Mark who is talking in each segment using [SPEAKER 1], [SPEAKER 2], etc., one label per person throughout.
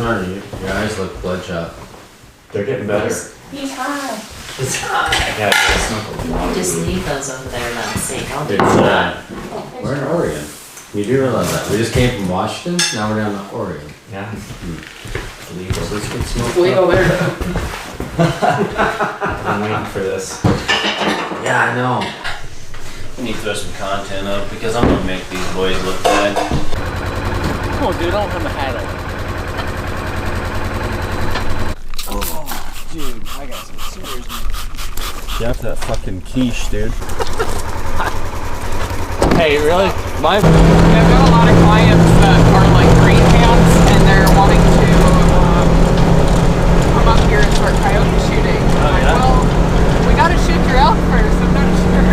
[SPEAKER 1] Marty, your eyes look bloodshot.
[SPEAKER 2] They're getting better.
[SPEAKER 3] He's high.
[SPEAKER 1] It's hot.
[SPEAKER 2] Yeah, I smoked a lot.
[SPEAKER 3] Just leave those over there, let me see. I'll do
[SPEAKER 1] It's
[SPEAKER 3] that.
[SPEAKER 1] we're in Oregon. You do realize that. We just came from Washington, now we're down to Oregon.
[SPEAKER 2] Yeah.
[SPEAKER 1] Legal. So let's get smoked
[SPEAKER 3] Legal
[SPEAKER 1] up.
[SPEAKER 3] there.
[SPEAKER 2] I'm waiting for this.
[SPEAKER 1] Yeah, I know.
[SPEAKER 4] We need to throw some content up because I'm gonna make these boys look bad.
[SPEAKER 5] Come on, dude, I don't have my hat on. Oh, dude, I got some serious.
[SPEAKER 6] Jeff, that fucking quiche, dude.
[SPEAKER 5] Hey, really?
[SPEAKER 7] Yeah, I've got a lot of clients that are like greenhands and they're wanting to come up here and start coyote shooting. I'm like, well, we gotta shoot your elk first. I'm not sure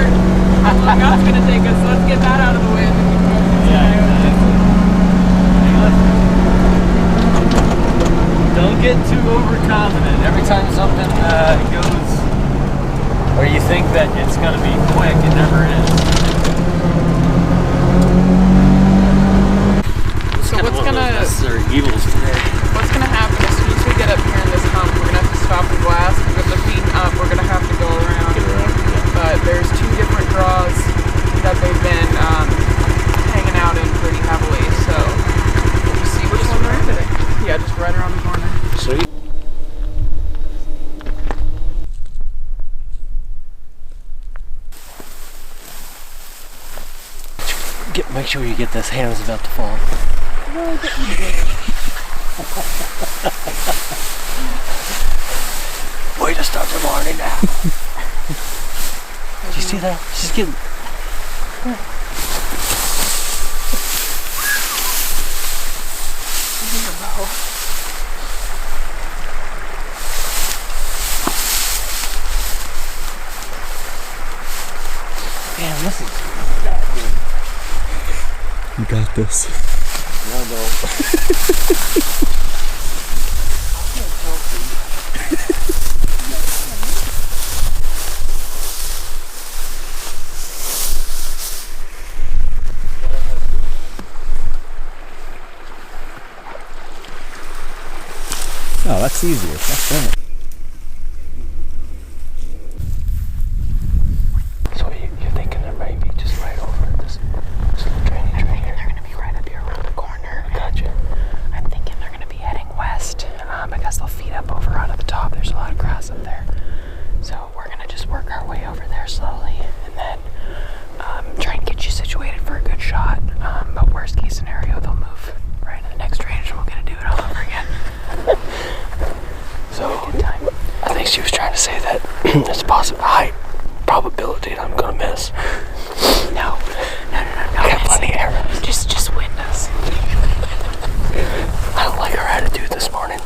[SPEAKER 7] how long that's gonna take us. Let's get that out of the way and then we can go to
[SPEAKER 5] Don't get too overconfident. Every time something goes where you think that it's going to be quick, it never is.
[SPEAKER 7] So what's gonna happen as soon as we get up here in this hump, we're gonna have to stop and blast. With the feet up, we're gonna have to go around. But there's two different draws that they've been hanging out in pretty heavily. So we'll see which one we're in today. Yeah, just right around the corner.
[SPEAKER 5] Sweet. Make sure you get this handle's about to fall. Way to start the morning now. Did you see that? She's getting. Damn, this is.
[SPEAKER 6] You got this.
[SPEAKER 5] No, I don't.
[SPEAKER 6] Oh, that's easier. Fuck that.
[SPEAKER 5] So you're thinking there might be just right over this little drainage right here? They're going to be right up here around the corner. Gotcha. I'm thinking they're going to be heading west because they'll feed up over onto the top. There's a lot of grass up there. So we're going to just work our way over there slowly and then try and get you situated for a good shot. But worst case scenario, they'll move right to the next drainage and we're going to do it all over again. So I think she was trying to say that it's possible, high probability that I'm gonna miss. No. I got plenty of arrows. Just wind us. I don't like her attitude this morning.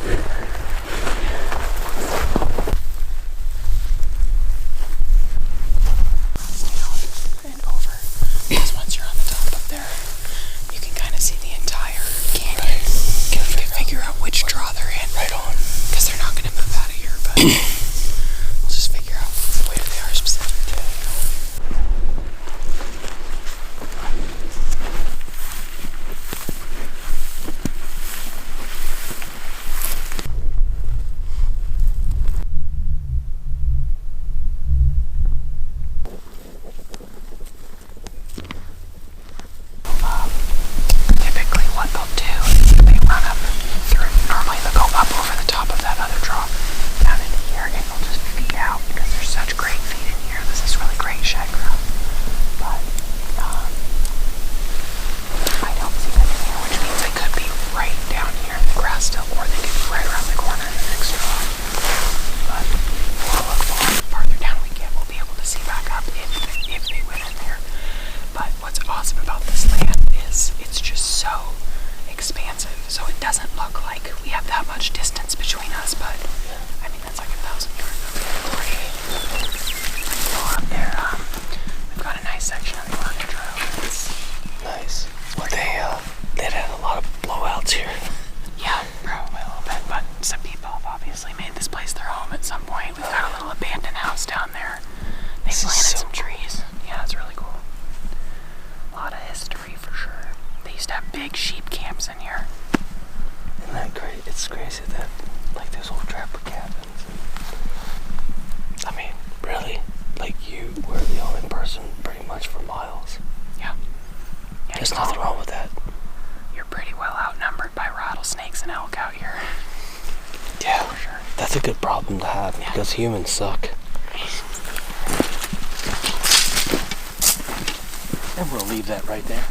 [SPEAKER 5] And over. Because once you're on the top up there, you can kind of see the entire canyon. Right. You can figure out which draw they're in. Right on. Because they're not going to move out of here, but we'll just figure out where they are specifically. Typically what they'll do is they run up through, normally they'll go up over the top of that other draw, down into here, That's a good problem to have because humans suck. And we'll leave that right there.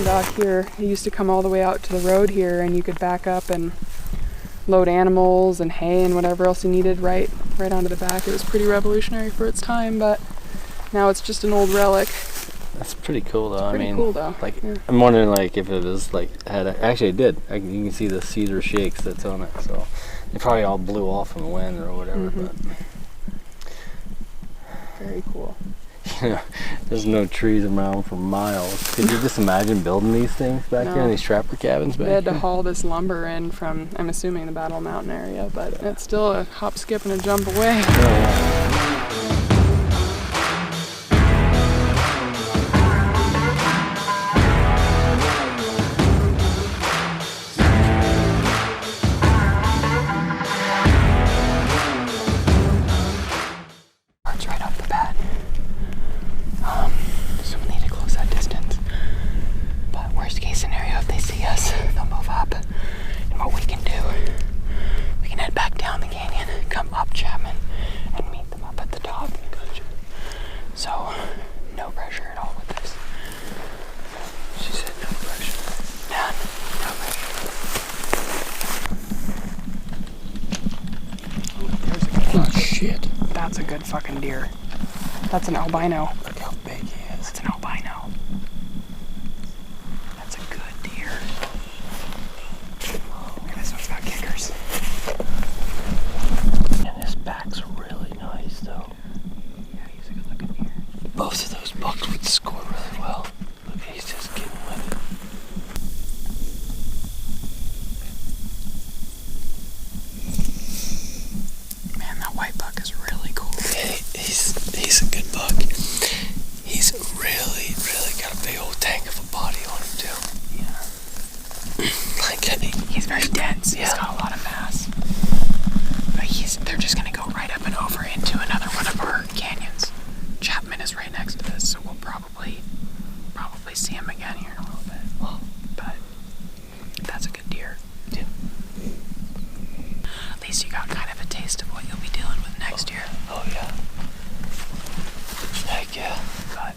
[SPEAKER 7] Dock here, he used to come all the way out to the road here, and you could back up and load animals and hay and whatever else you needed right onto the back. It was pretty revolutionary for its time, but now it's just an old relic.
[SPEAKER 5] That's pretty cool though.
[SPEAKER 7] Pretty
[SPEAKER 5] I mean,
[SPEAKER 7] cool though.
[SPEAKER 5] like
[SPEAKER 7] yeah.
[SPEAKER 5] I'm wondering like if it was like actually it did. You can see the cedar shakes that's on it, so they probably all blew off in the wind or whatever. But
[SPEAKER 7] very cool.
[SPEAKER 5] you know, there's no trees around for miles. Could you just imagine building these things back here in these trapper cabins back
[SPEAKER 7] They had
[SPEAKER 5] here?
[SPEAKER 7] to haul this lumber in from, I'm assuming, the Battle Mountain area, but it's still a hop, skip, and a jump away.
[SPEAKER 5] Parts right off the bat. So we need to close that distance. But worst case scenario, if they see us, they'll move up. And what we can do, we can head back down the canyon, come up Chapman, and meet them up at the top. So, no pressure at all with this. She said no pressure. None. No pressure. Oh, shit.
[SPEAKER 7] That's a good fucking deer. That's an albino.
[SPEAKER 5] Look how big he is.
[SPEAKER 7] That's an albino. That's a good deer. Look at this one's got kickers.
[SPEAKER 5] And his back's really nice though.
[SPEAKER 7] Yeah, he's a good looking deer.
[SPEAKER 5] Both of those bucks would score really well. Look, he's just getting with it.
[SPEAKER 7] Man, that white buck is really cool.
[SPEAKER 5] He's a good buck. He's really got a big old tank of a body on him too. Yeah. Like
[SPEAKER 7] He's very dense.
[SPEAKER 5] Yeah.
[SPEAKER 7] He's got a lot of mass. But they're just gonna go right up and over into another one of our canyons. Chapman is right next to this, so we'll probably see him again here in a little bit. But that's a good deer.
[SPEAKER 5] Yeah.
[SPEAKER 7] At least you got kind of a taste of what you'll be dealing with next year.
[SPEAKER 5] Oh yeah. Heck yeah.
[SPEAKER 7] But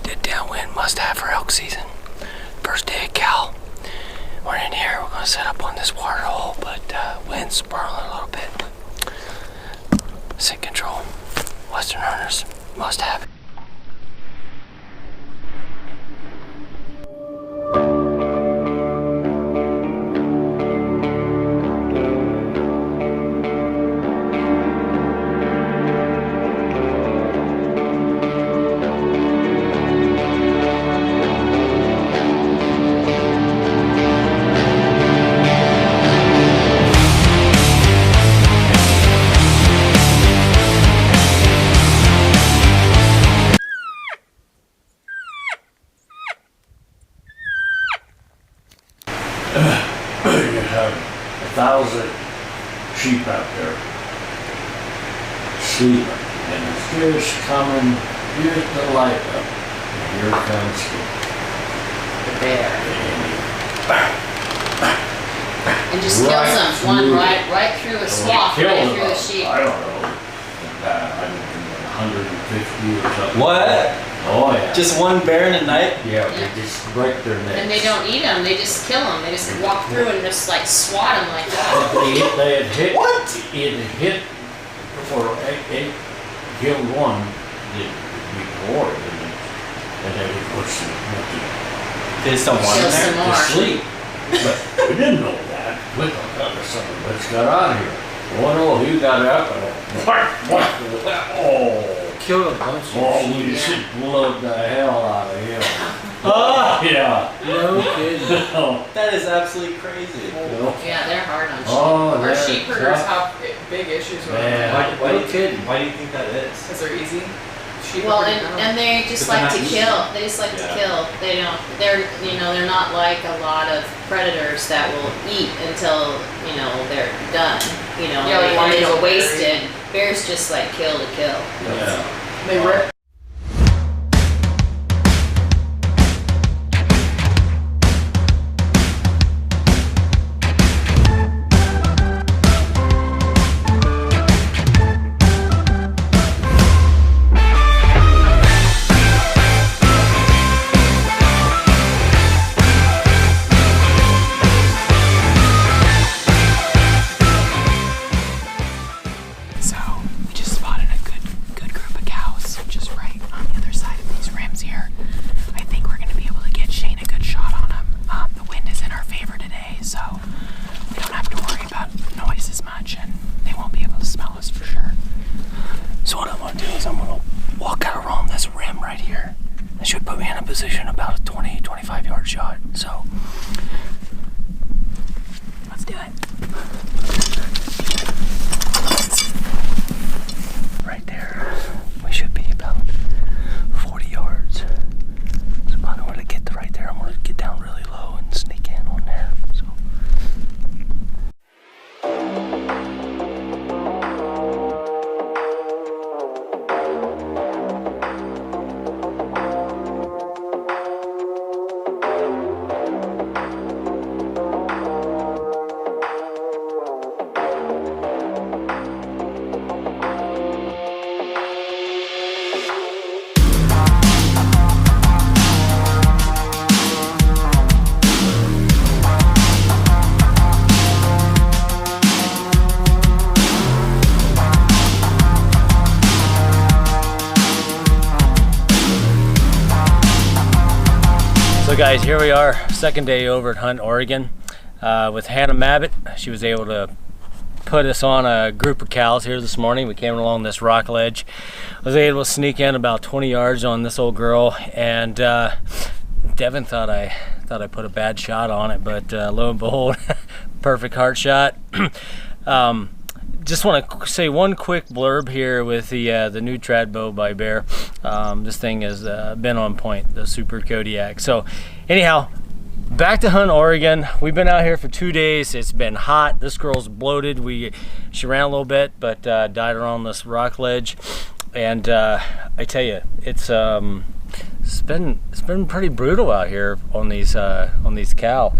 [SPEAKER 5] Dead downwind must have for elk season. First day of Cow. We're in here, we're gonna set up on this water hole, but wind's swirling a little bit. Sit control. Western hunters must have it.
[SPEAKER 8] You have 1,000 sheep out there sleeping, and it's just coming, here's the light up, and here comes
[SPEAKER 3] The bear. And just
[SPEAKER 8] Right
[SPEAKER 3] kills them, one
[SPEAKER 8] through.
[SPEAKER 3] right through a swath, right through the sheep.
[SPEAKER 8] I don't know, I don't know, 150 or something.
[SPEAKER 4] What?
[SPEAKER 8] Oh, yeah.
[SPEAKER 4] Just one bear in a night?
[SPEAKER 8] Yeah, they just break their necks.
[SPEAKER 3] And they don't eat them, they just kill them. They just walk through and just like swat them like that.
[SPEAKER 8] They had hit. What? It had hit for eight, killed one before, and they would push them
[SPEAKER 4] They just don't want
[SPEAKER 3] Kill
[SPEAKER 4] him there?
[SPEAKER 3] some
[SPEAKER 8] to
[SPEAKER 3] more.
[SPEAKER 8] sleep. But we didn't know that. We thought that was something. Let's got out of here. Oh no, he got up and what? Oh,
[SPEAKER 1] killed a bunch of
[SPEAKER 8] Oh,
[SPEAKER 1] sheep.
[SPEAKER 8] we should blow the hell out of him.
[SPEAKER 4] Oh,
[SPEAKER 8] Yeah.
[SPEAKER 1] No kidding.
[SPEAKER 4] that is absolutely crazy.
[SPEAKER 3] Yeah, they're hard on sheep.
[SPEAKER 8] Oh,
[SPEAKER 7] Our
[SPEAKER 8] they're
[SPEAKER 7] sheep herders
[SPEAKER 8] tough.
[SPEAKER 7] have big issues with
[SPEAKER 8] Man.
[SPEAKER 7] them.
[SPEAKER 4] Why do
[SPEAKER 1] No kidding.
[SPEAKER 4] you think that is?
[SPEAKER 7] Because they're easy. Sheep
[SPEAKER 3] Well,
[SPEAKER 7] are pretty
[SPEAKER 3] and they just
[SPEAKER 4] But they're
[SPEAKER 3] like to
[SPEAKER 4] not easy.
[SPEAKER 3] kill. They just like to
[SPEAKER 4] Yeah.
[SPEAKER 3] kill. They don't. They're not like a lot of predators that will eat until they're done.
[SPEAKER 7] Yeah, like
[SPEAKER 3] and
[SPEAKER 7] lions
[SPEAKER 3] they
[SPEAKER 7] will
[SPEAKER 3] go wasted.
[SPEAKER 7] bury.
[SPEAKER 3] Bears just like kill to kill.
[SPEAKER 8] Yeah.
[SPEAKER 7] They rip.
[SPEAKER 5] So we just spotted a good group of cows just right on the other side of these rims here. I think we're gonna be able to get Shane a good shot on them. The wind is in our favor today, so we don't have to worry about noise as much, and they won't be able to smell us for sure. So what I'm gonna do is I'm gonna walk out around this rim right here. That should put me in a position about a 20-25 yard shot. So let's do it. Right there, we should be about 40 yards. So in order to get to right there, I'm gonna get down really low and sneak in on there. So.
[SPEAKER 9] So guys, here we are, second day over at Hunt, Oregon, with Hannah Mabbitt. She was able to put us on a group of cows here this morning. We came along this rock ledge. I was able to sneak in about 20 yards on this old girl, and Devin thought I put a bad shot on it, but lo and behold, perfect heart shot. Just want to say one quick blurb here with the new trad bow by Bear. This thing has been on point, the Super Kodiak. So anyhow, back to Hunt, Oregon. We've been out here for 2 days. It's been hot. This girl's bloated. She ran a little bit, but died around this rock ledge. And I tell you, it's been pretty brutal out here on these cow.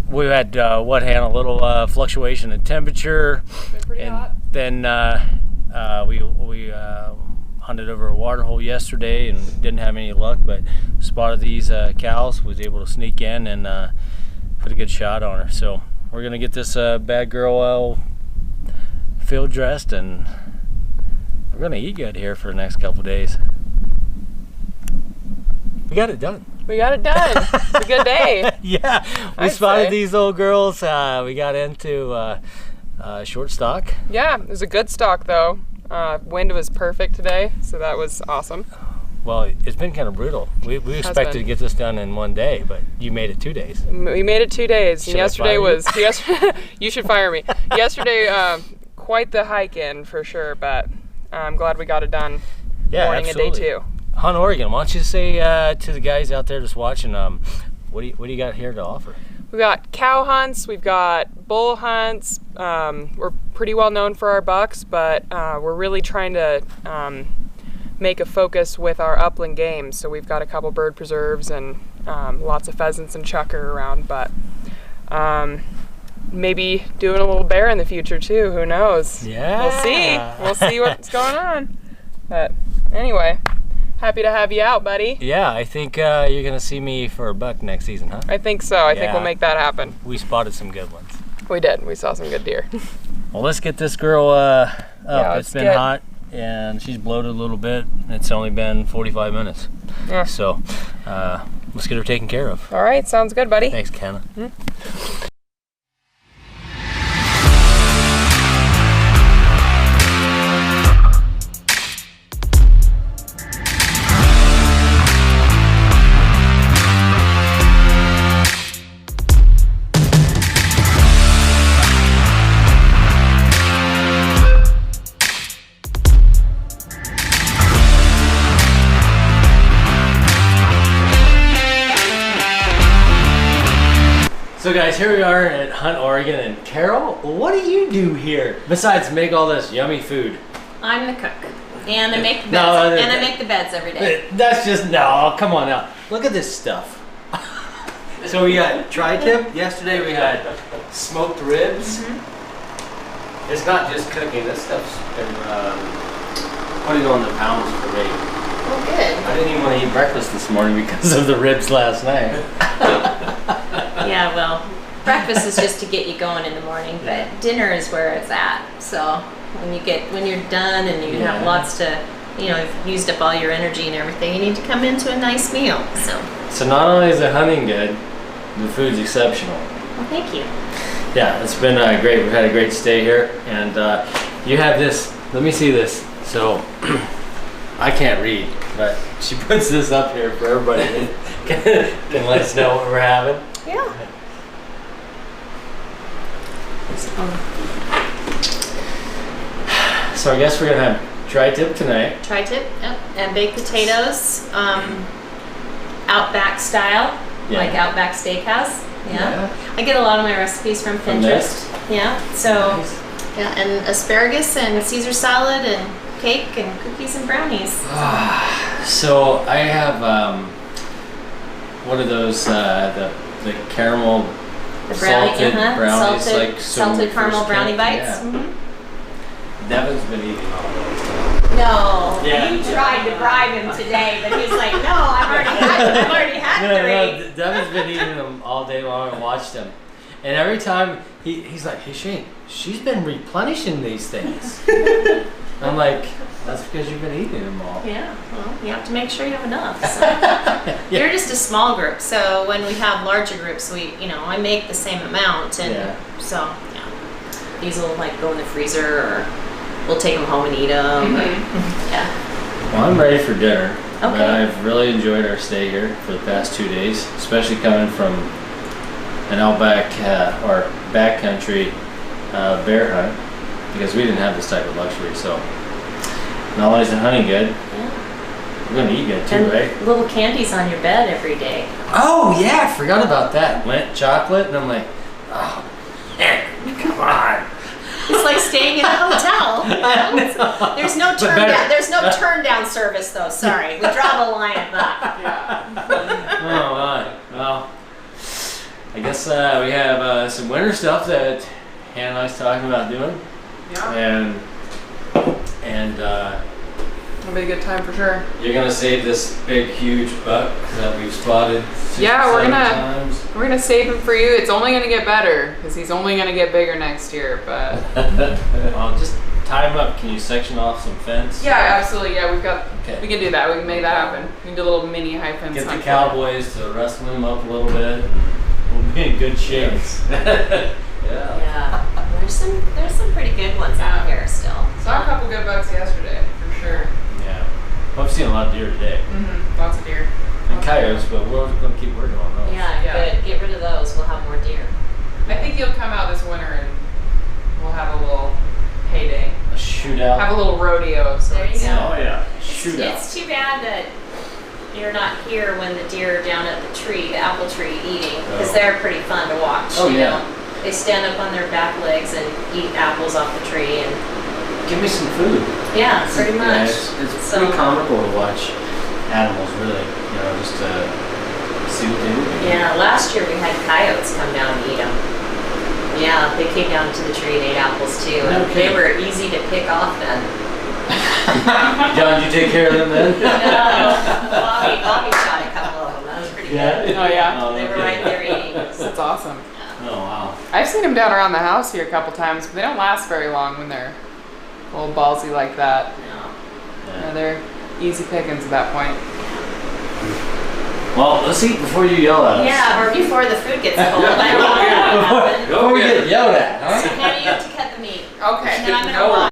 [SPEAKER 9] We've had Hannah, a little fluctuation in temperature,
[SPEAKER 7] Been pretty
[SPEAKER 9] and
[SPEAKER 7] hot.
[SPEAKER 9] then we hunted over a water hole yesterday and didn't have any luck, but spotted these cows, was able to sneak in and put a good shot on her. So we're gonna get this bad girl field dressed, and we're gonna eat good here for the next couple days. We got it done.
[SPEAKER 7] We got it done. It's a good day.
[SPEAKER 9] Yeah, we
[SPEAKER 7] I'd
[SPEAKER 9] spotted
[SPEAKER 7] say.
[SPEAKER 9] these old girls. We got into short stock.
[SPEAKER 7] Yeah, it was a good stock though. Wind was perfect today, so that was awesome.
[SPEAKER 9] Well, it's been kind of brutal. We expected
[SPEAKER 7] been.
[SPEAKER 9] to get this done in 1 day, but you made it 2 days.
[SPEAKER 7] We made it 2 days.
[SPEAKER 9] Should
[SPEAKER 7] And
[SPEAKER 9] I
[SPEAKER 7] yesterday
[SPEAKER 9] fire you?
[SPEAKER 7] was you should fire me. Yesterday, quite the hike in for sure, but I'm glad we got it done.
[SPEAKER 9] Yeah,
[SPEAKER 7] morning
[SPEAKER 9] absolutely.
[SPEAKER 7] of day 2.
[SPEAKER 9] Hunt, Oregon. Why don't you say to the guys out there just watching, what do you got here to offer?
[SPEAKER 7] We've got cow hunts, we've got bull hunts. We're pretty well known for our bucks, but we're really trying to make a focus with our upland games. So we've got a couple bird preserves and lots of pheasants and chucker around, but maybe doing a little bear in the future too. Who knows?
[SPEAKER 9] Yeah.
[SPEAKER 7] We'll see what's going on. But anyway, happy to have you out, buddy.
[SPEAKER 9] Yeah, I think you're gonna see me for a buck next season, huh?
[SPEAKER 7] I think so. I think
[SPEAKER 9] Yeah.
[SPEAKER 7] we'll make that happen.
[SPEAKER 9] We spotted some good ones.
[SPEAKER 7] We did. We saw some good deer.
[SPEAKER 9] Well, let's get this girl up.
[SPEAKER 7] Yeah,
[SPEAKER 9] It's been
[SPEAKER 7] get-
[SPEAKER 9] hot, and she's bloated a little bit. It's only been 45 minutes.
[SPEAKER 7] Yeah.
[SPEAKER 9] So let's get her taken care of.
[SPEAKER 7] All right, sounds good, buddy.
[SPEAKER 9] Thanks, Kenna. So guys, here we are at Hunt, Oregon, and Carol, what do you do here besides make all this yummy food?
[SPEAKER 3] I'm the cook. And I make the beds.
[SPEAKER 9] No,
[SPEAKER 3] and I make the beds every day.
[SPEAKER 9] That's just, no, come on now. Look at this stuff. So we got tri-tip. Yesterday we had smoked ribs. It's not just cooking. This stuff's been putting on the pounds for me.
[SPEAKER 3] Oh, good.
[SPEAKER 9] I didn't even want to eat breakfast this morning because of the ribs last night.
[SPEAKER 3] Yeah, well, breakfast is just to get you going in the morning, but dinner is where it's at. So when you're done and you have lots to, you've used up all your energy and everything, you need to come into a nice meal.
[SPEAKER 9] So not only is the hunting good, the food's exceptional.
[SPEAKER 3] Well, thank you.
[SPEAKER 9] Yeah, it's been great. We've had a great stay here, and you have this. Let me see this. So I can't read, but she puts this up here for everybody. Can let us know what we're having.
[SPEAKER 3] Yeah.
[SPEAKER 9] So I guess we're gonna have tri-tip tonight.
[SPEAKER 3] Tri-tip, yep. And baked potatoes, Outback style, like Outback Steakhouse. Yeah. I get a lot of my recipes from Pinterest. Yeah. So, and asparagus and Caesar salad and cake and cookies and brownies.
[SPEAKER 9] So I have what are those? The caramel
[SPEAKER 3] The brownie,
[SPEAKER 9] salted brownies,
[SPEAKER 3] salted caramel brownie bites.
[SPEAKER 9] Yeah. Devin's been eating all those.
[SPEAKER 3] No,
[SPEAKER 9] Yeah.
[SPEAKER 3] you tried to bribe him today, but he's like, no, I've already had three.
[SPEAKER 9] Devin's been eating them all day long. I watched him, and every time he's like, "Hey Shane, she's been replenishing these things." I'm like, "That's because you've been eating them all."
[SPEAKER 3] Yeah, well, you have to make sure you have enough. So. You're just a small group, so when we have larger groups, I make the same amount, and so these will go in the freezer, or we'll take them home and eat them. Yeah.
[SPEAKER 9] Well, I'm ready for dinner.
[SPEAKER 3] Okay.
[SPEAKER 9] But I've really enjoyed our stay here for the past 2 days, especially coming from an outback or backcountry bear hunt, because we didn't have this type of luxury. So not only is the hunting good, we're gonna eat good too,
[SPEAKER 3] and
[SPEAKER 9] right?
[SPEAKER 3] Little candies on your bed every day.
[SPEAKER 9] Oh yeah, I forgot about that. Lint chocolate, and I'm like, oh man, come on.
[SPEAKER 3] It's like staying in a hotel. There's no turn down service though. Sorry, we draw the line at that.
[SPEAKER 9] Oh my. Well, I guess we have some winter stuff that Hannah and I was talking about doing.
[SPEAKER 7] Yeah.
[SPEAKER 9] And
[SPEAKER 7] It'll be a good time for sure.
[SPEAKER 9] you're gonna save this big, huge buck that we've spotted 6
[SPEAKER 7] Yeah,
[SPEAKER 9] or
[SPEAKER 7] we're
[SPEAKER 9] 7
[SPEAKER 7] gonna-
[SPEAKER 9] times.
[SPEAKER 7] We're gonna save him for you. It's only gonna get better because he's only gonna get bigger next year. But
[SPEAKER 9] Well, just tie him up. Can you section off some fence?
[SPEAKER 7] yeah, absolutely. Yeah, we
[SPEAKER 9] Okay.
[SPEAKER 7] can do that. We can make that happen. We can do a little mini high fence.
[SPEAKER 9] Get the
[SPEAKER 7] hunt.
[SPEAKER 9] cowboys to wrestle him up a little bit. We'll be in good shape.
[SPEAKER 3] Yeah, there's some pretty good ones out here still.
[SPEAKER 7] Saw a couple good bucks yesterday for sure.
[SPEAKER 9] Yeah. Well, I've seen a lot of deer today.
[SPEAKER 7] Lots of deer.
[SPEAKER 9] And coyotes, but we're going to keep working on those.
[SPEAKER 3] Yeah, good. Get rid of those. We'll have more deer.
[SPEAKER 7] I think you'll come out this winter and we'll have a little heyday.
[SPEAKER 9] A shootout.
[SPEAKER 7] Have a little rodeo. So
[SPEAKER 3] There you
[SPEAKER 7] it's-
[SPEAKER 3] go.
[SPEAKER 9] Oh yeah. Shootout.
[SPEAKER 3] It's too bad that you're not here when the deer are down at the tree, the apple tree, eating, because they're pretty fun to watch.
[SPEAKER 9] Oh,
[SPEAKER 3] you
[SPEAKER 9] yeah.
[SPEAKER 3] know? They stand up on their back legs and eat apples off the tree, and
[SPEAKER 9] Give me some food.
[SPEAKER 3] yeah, pretty much.
[SPEAKER 9] It's
[SPEAKER 3] So-
[SPEAKER 9] pretty comical to watch animals, really. Just to see what they do.
[SPEAKER 3] Yeah, last year we had coyotes come down and eat them. Yeah, they came down to the tree and ate apples too, and
[SPEAKER 9] No
[SPEAKER 3] they
[SPEAKER 9] kidding.
[SPEAKER 3] were easy to pick off then.
[SPEAKER 9] John, did you take care of them then?
[SPEAKER 3] No, Bobby shot a couple of them. That was pretty good.
[SPEAKER 7] Oh yeah.
[SPEAKER 9] Oh,
[SPEAKER 3] They were
[SPEAKER 9] okay.
[SPEAKER 3] right there eating.
[SPEAKER 7] That's awesome.
[SPEAKER 9] Oh wow.
[SPEAKER 7] I've seen them down around the house here a couple times, but they don't last very long when they're a little ballsy like that.
[SPEAKER 3] No.
[SPEAKER 7] Yeah, they're easy pickings at that point.
[SPEAKER 9] Well, let's eat before you yell at us.
[SPEAKER 3] Yeah, or before the food gets cold. I don't want that to happen.
[SPEAKER 9] Before we get yelled at, huh?
[SPEAKER 3] So now you have to cut the meat.
[SPEAKER 7] Okay.
[SPEAKER 3] And then I'm
[SPEAKER 7] good to
[SPEAKER 3] gonna
[SPEAKER 7] know.
[SPEAKER 3] watch.